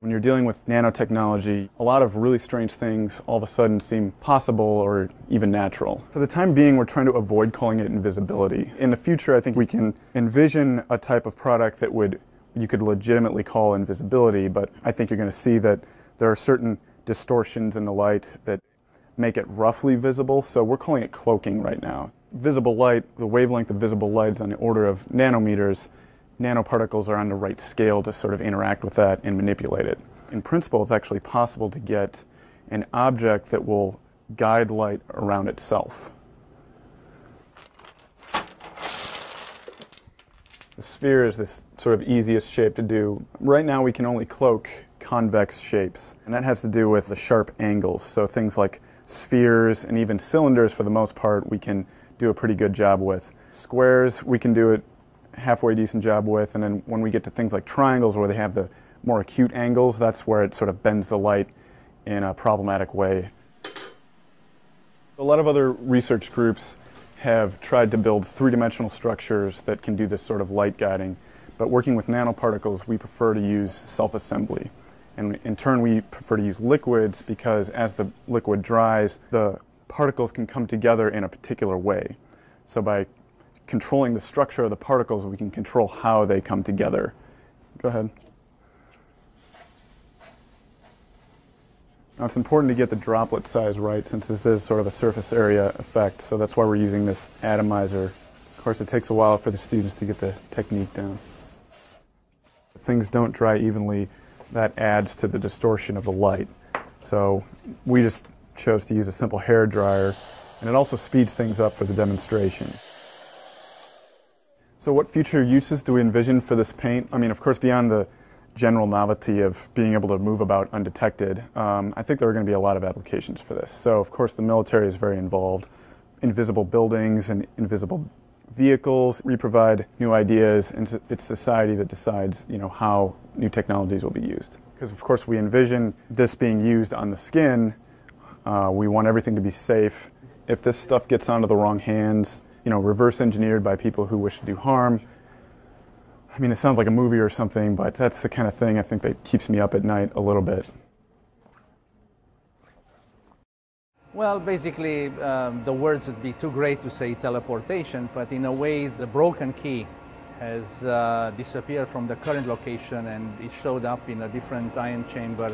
When you're dealing with nanotechnology, a lot of really strange things all of a sudden seem possible or even natural. For the time being, we're trying to avoid calling it invisibility. In the future, I think we can envision a type of product that you could legitimately call invisibility, but I think you're going to see that there are certain distortions in the light that make it roughly visible, so we're calling it cloaking right now. Visible light, the wavelength of visible light is on the order of nanometers. Nanoparticles are on the right scale to sort of interact with that and manipulate it. In principle, it's actually possible to get an object that will guide light around itself. The sphere is this sort of easiest shape to do. Right now we can only cloak convex shapes, and that has to do with the sharp angles. So things like spheres and even cylinders, for the most part, we can do a pretty good job with. Squares, we can do it halfway decent job with, and then when we get to things like triangles where they have the more acute angles, that's where it sort of bends the light in a problematic way. A lot of other research groups have tried to build three-dimensional structures that can do this sort of light guiding, but working with nanoparticles, we prefer to use self-assembly. And in turn, we prefer to use liquids because as the liquid dries, the particles can come together in a particular way. So by controlling the structure of the particles, we can control how they come together. Go ahead. Now it's important to get the droplet size right since this is sort of a surface area effect, so that's why we're using this atomizer. Of course, it takes a while for the students to get the technique down. If things don't dry evenly, that adds to the distortion of the light. So we just chose to use a simple hair dryer, and it also speeds things up for the demonstration. So what future uses do we envision for this paint? I mean, of course, beyond the general novelty of being able to move about undetected, I think there are going to be a lot of applications for this. So, of course, the military is very involved. Invisible buildings and invisible vehicles. We provide new ideas, and it's society that decides, how new technologies will be used. Because, of course, we envision this being used on the skin. We want everything to be safe. If this stuff gets onto the wrong hands, reverse engineered by people who wish to do harm. I mean, it sounds like a movie or something, but that's the kind of thing I think that keeps me up at night a little bit. Well, basically, the words would be too great to say teleportation, but in a way, the broken key has disappeared from the current location and it showed up in a different ion chamber